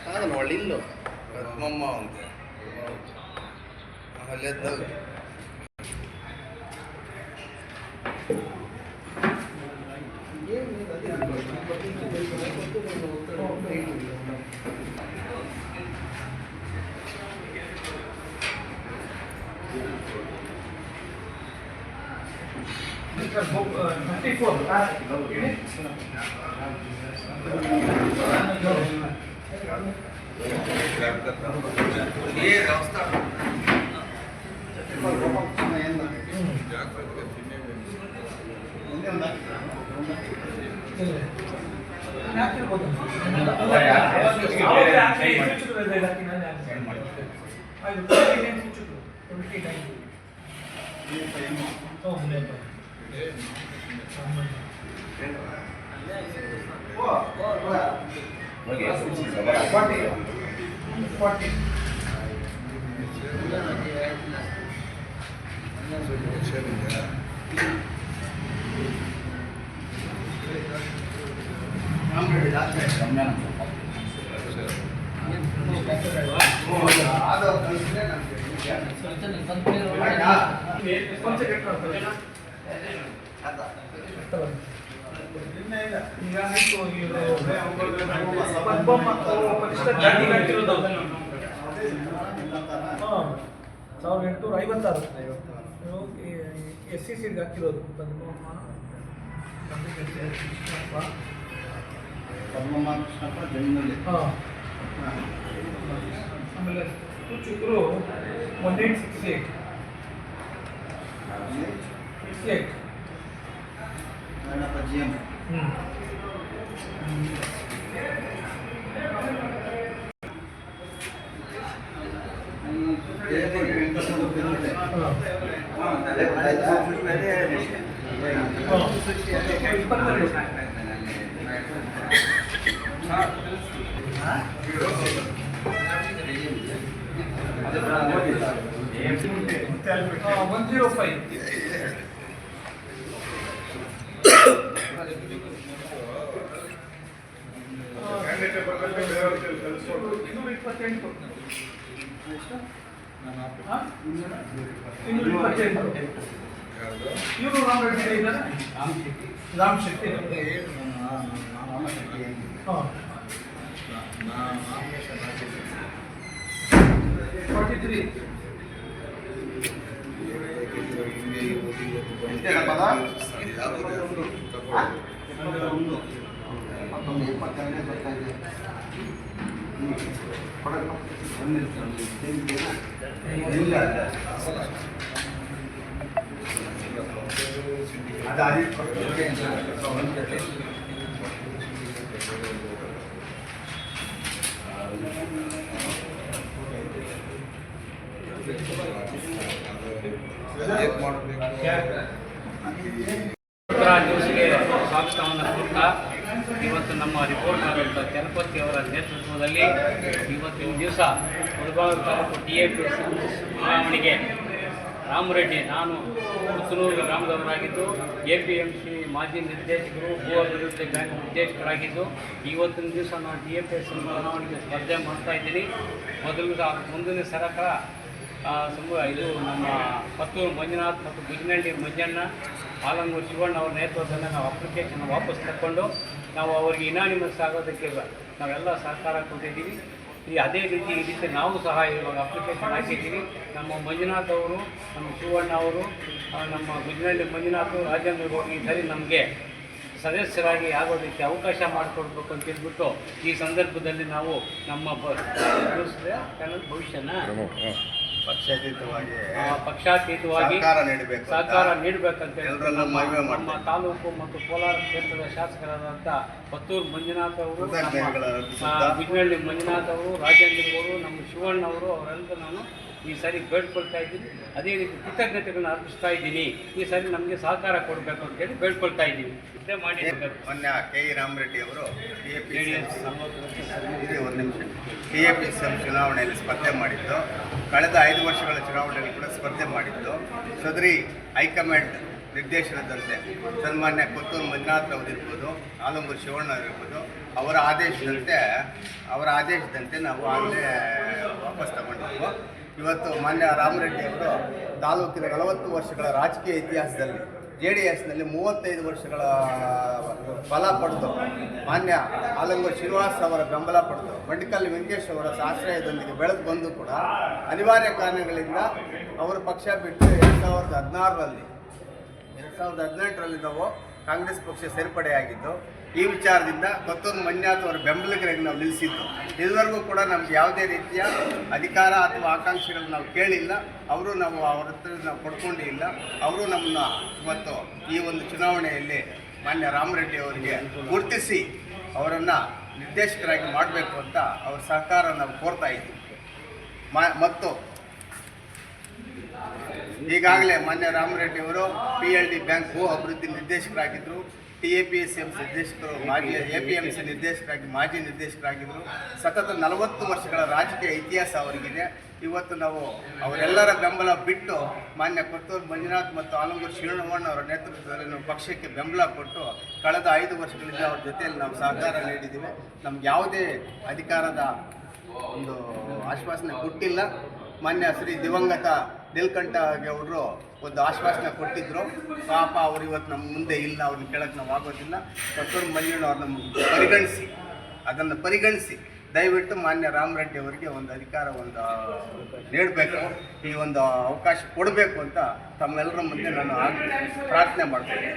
కాదు వాళ్ళ ఇల్లు పద్మమ్మ ఉంది లేదు SCC ಹಾಕಿರೋದು ಪದ್ಮಮ್ಮ ಕೃಷ್ಣಪ್ಪ ಜಮೀನಲ್ಲಿ ಆಮೇಲೆ ಚಿಕ್ಕರು 1868 ಗಣಪ GM ರಾಮ್ ಶೆಟ್ಟಿ ನ್ಯೂಸ್ಗೆ ಸ್ವಾಗತವನ್ನು ಕೋರ್ತಾ ಇವತ್ತು ನಮ್ಮ ರಿಪೋರ್ಟರ್ ಚಲಪತಿ ಅವರ ನೇತೃತ್ವದಲ್ಲಿ ಇವತ್ತಿನ ದಿವಸ ಮುಳಬಾಗಿಲು ತಾಲೂಕು TAPS ಚುನಾವಣೆಗೆ ರಾಮರೆಡ್ಡಿ, ನಾನು ಪುತ್ತೂರು ಗ್ರಾಮದವರಾಗಿದ್ದು APMC ಮಾಜಿ ನಿರ್ದೇಶಕರು, ಭೂ ಅಭಿವೃದ್ಧಿ ಬ್ಯಾಂಕ್ ನಿರ್ದೇಶಕರಾಗಿದ್ದು ಇವತ್ತಿನ ದಿವಸ ನಾನು TAPS ಚುನಾವಣೆಗೆ ಸ್ಪರ್ಧೆ ಮಾಡ್ತಾ ಇದ್ದೀನಿ. ಮುಂದಿನ ಸರ್ಕಾರ ಇದು ನಮ್ಮ ಪತ್ತೂರು ಮಂಜುನಾಥ್ ಮತ್ತು ಗುಜ್ನಳ್ಳಿ ಮಂಜಣ್ಣ, ಆಲಂಗೂರು ಶಿವಣ್ಣ ಅವರ ನೇತೃತ್ವದಲ್ಲಿ ನಾವು ಅಪ್ಲಿಕೇಶನ್ ವಾಪಸ್ ತಗೊಂಡು ನಾವು ಅವರಿಗೆ ಇನಾನಿಮಸ್ ಆಗೋದಕ್ಕೆ ನಾವೆಲ್ಲ ಸಹಕಾರ ಕೊಟ್ಟಿದ್ದೀವಿ. ಅದೇ ರೀತಿ ಈ ರೀತಿ ನಾವು ಸಹ ಇವಾಗ ಅಪ್ಲಿಕೇಶನ್ ಹಾಕಿದ್ದೀವಿ. ನಮ್ಮ ಮಂಜುನಾಥ್ ಅವರು, ನಮ್ಮ ಶಿವಣ್ಣ ಅವರು, ನಮ್ಮ ಗುಜ್ನಳ್ಳಿ ಮಂಜುನಾಥ್, ರಾಜೇಂದ್ರ ಗೌಡ ಈ ಸರಿ ನಮಗೆ ಸದಸ್ಯರಾಗಿ ಆಗೋದಕ್ಕೆ ಅವಕಾಶ ಮಾಡಿಕೊಡ್ಬೇಕು ಅಂತ ಹೇಳ್ಬಿಟ್ಟು ಈ ಸಂದರ್ಭದಲ್ಲಿ ನಾವು ನಮ್ಮ ಭವಿಷ್ಯನ ಪಕ್ಷಾತೀತವಾಗಿ ಸಹಕಾರ ನೀಡಬೇಕಂತ ನಮ್ಮ ತಾಲೂಕು ಮತ್ತು ಕೋಲಾರ ಕ್ಷೇತ್ರದ ಶಾಸಕರಾದಂಥ ಪತ್ತೂರು ಮಂಜುನಾಥ್ ಅವರು, ಗುಜ್ನಳ್ಳಿ ಮಂಜುನಾಥ್ ಅವರು, ರಾಜೇಂದ್ರ ಅವರು, ನಮ್ಮ ಶಿವಣ್ಣ ಅವರು ಅವರೆಲ್ಲರೂ ನಾನು ಈ ಸಾರಿ ಬೇಡ್ಕೊಳ್ತಾ ಇದ್ದೀನಿ. ಅದೇ ರೀತಿ ಕೃತಜ್ಞತೆಗಳನ್ನ ಅರ್ಪಿಸ್ತಾ ಇದ್ದೀನಿ. ಈ ಸಾರಿ ನಮಗೆ ಸಹಕಾರ ಕೊಡಬೇಕು ಅಂತೇಳಿ ಬೇಡ್ಕೊಳ್ತಾ ಇದ್ದೀನಿ. ಇದೇ ಮಾಡಿ ಮೊನ್ನೆ ಕೆ ಇ ರಾಮರೆಡ್ಡಿ ಅವರು JDS 40 ವರ್ಷ TAPCM ಚುನಾವಣೆಯಲ್ಲಿ ಸ್ಪರ್ಧೆ ಮಾಡಿದ್ದು, ಕಳೆದ 5 ವರ್ಷಗಳ ಚುನಾವಣೆಯಲ್ಲಿ ಕೂಡ ಸ್ಪರ್ಧೆ ಮಾಡಿದ್ದು. ಸದರಿ ಹೈಕಮಾಂಡ್ ನಿರ್ದೇಶನದಂತೆ ಸನ್ಮಾನ್ಯ ಕೊತ್ತೂರು ಮಂಜುನಾಥ್ ಅವರಿರ್ಬೋದು, ಆಲಂಗೂರು ಶಿವಣ್ಣ ಇರ್ಬೋದು, ಅವರ ಆದೇಶದಂತೆ ನಾವು ಆಗಲೇ ವಾಪಸ್ ತಗೊಂಡಿದ್ವು. ಇವತ್ತು ಮಾನ್ಯ ರಾಮರೆಡ್ಡಿ ಅವರು ತಾಲೂಕಿನ 40 ವರ್ಷಗಳ ರಾಜಕೀಯ ಇತಿಹಾಸದಲ್ಲಿ JDSನಲ್ಲಿ 35 ವರ್ಷಗಳ ಬಲ ಪಡೆದು, ಮಾನ್ಯ ಆಲಂಗೂರು ಶ್ರೀನಿವಾಸ್ ಅವರ ಬೆಂಬಲ ಪಡೆದು, ಬಂಡಿಕಲ್ ವೆಂಕಟೇಶ್ ಅವರ ಆಶ್ರಯದೊಂದಿಗೆ ಬೆಳೆದು ಬಂದು ಕೂಡ ಅನಿವಾರ್ಯ ಕಾರಣಗಳಿಂದ ಅವರು ಪಕ್ಷ ಬಿಟ್ಟು 2018ರಲ್ಲಿ ನಾವು ಕಾಂಗ್ರೆಸ್ ಪಕ್ಷ ಸೇರ್ಪಡೆಯಾಗಿದ್ದು. ಈ ವಿಚಾರದಿಂದ ಕೊತ್ತೂರು ಮಂಜುನಾಥ್ ಅವರ ಬೆಂಬಲಿಗರಿಗೆ ನಾವು ನಿಲ್ಲಿಸಿದ್ದು. ಇದುವರೆಗೂ ಕೂಡ ನಮ್ಗೆ ಯಾವುದೇ ರೀತಿಯ ಅಧಿಕಾರ ಅಥವಾ ಆಕಾಂಕ್ಷೆಗಳನ್ನ ನಾವು ಕೇಳಿಲ್ಲ. ಅವರು ಅವ್ರ ಹತ್ರ ನಾವು ಪಡ್ಕೊಂಡೇ ಇಲ್ಲ. ಅವರು ನಮ್ಮನ್ನ ಇವತ್ತು ಈ ಒಂದು ಚುನಾವಣೆಯಲ್ಲಿ ಮಾನ್ಯ ರಾಮರೆಡ್ಡಿ ಅವರಿಗೆ ಗುರುತಿಸಿ ಅವರನ್ನು ನಿರ್ದೇಶಕರಾಗಿ ಮಾಡಬೇಕು ಅಂತ ಅವ್ರ ಸಹಕಾರ ನಾವು ಕೋರ್ತಾ ಇದ್ದೀವಿ. ಮತ್ತು ಈಗಾಗಲೇ ಮಾನ್ಯ ರಾಮರೆಡ್ಡಿ ಅವರು PLD ಬ್ಯಾಂಕ್ ಅಭಿವೃದ್ಧಿ ನಿರ್ದೇಶಕರಾಗಿದ್ದರು, TAPCM ನಿರ್ದೇಶಕರು, APMC ಮಾಜಿ ನಿರ್ದೇಶಕರಾಗಿದ್ದರು. ಸತತ 40 ವರ್ಷಗಳ ರಾಜಕೀಯ ಇತಿಹಾಸ ಅವರಿಗಿದೆ. ಇವತ್ತು ನಾವು ಅವರೆಲ್ಲರ ಬೆಂಬಲ ಬಿಟ್ಟು ಮಾನ್ಯ ಕೊತ್ತೂರು ಮಂಜುನಾಥ್ ಮತ್ತು ಆಲಂಗೂರು ಶಿವಣ್ಣ ಅವರ ನೇತೃತ್ವದಲ್ಲಿ ನಾವು ಪಕ್ಷಕ್ಕೆ ಬೆಂಬಲ ಕೊಟ್ಟು ಕಳೆದ 5 ವರ್ಷಗಳಿಂದ ಅವ್ರ ಜೊತೆಯಲ್ಲಿ ನಾವು ಸಹಕಾರ ನೀಡಿದ್ದೀವಿ. ನಮ್ಗೆ ಯಾವುದೇ ಅಧಿಕಾರದ ಒಂದು ಆಶ್ವಾಸನೆ ಕೊಟ್ಟಿಲ್ಲ. ಮಾನ್ಯ ಶ್ರೀ ದಿವಂಗತ ನೀಲಕಂಠ ಗೌಡರು ಒಂದು ಆಶ್ವಾಸನೆ ಕೊಟ್ಟಿದ್ದರು. ಪಾಪ ಅವರು ಇವತ್ತು ನಮ್ಮ ಮುಂದೆ ಇಲ್ಲ, ಅವ್ರನ್ನ ಕೇಳಕ್ಕೆ ನಾವು ಆಗೋದಿಲ್ಲ. ಕೊತ್ತೂರು ಮಂಜುಣ್ಣ ಅವ್ರನ್ನ ಪರಿಗಣಿಸಿ ದಯವಿಟ್ಟು ಮಾನ್ಯ ರಾಮರೆಡ್ಡಿ ಅವರಿಗೆ ಒಂದು ಅಧಿಕಾರ ನೀಡಬೇಕು, ಈ ಒಂದು ಅವಕಾಶ ಕೊಡಬೇಕು ಅಂತ ತಮ್ಮೆಲ್ಲರ ಮುಂದೆ ನಾನು ಪ್ರಾರ್ಥನೆ ಮಾಡ್ತೀನಿ.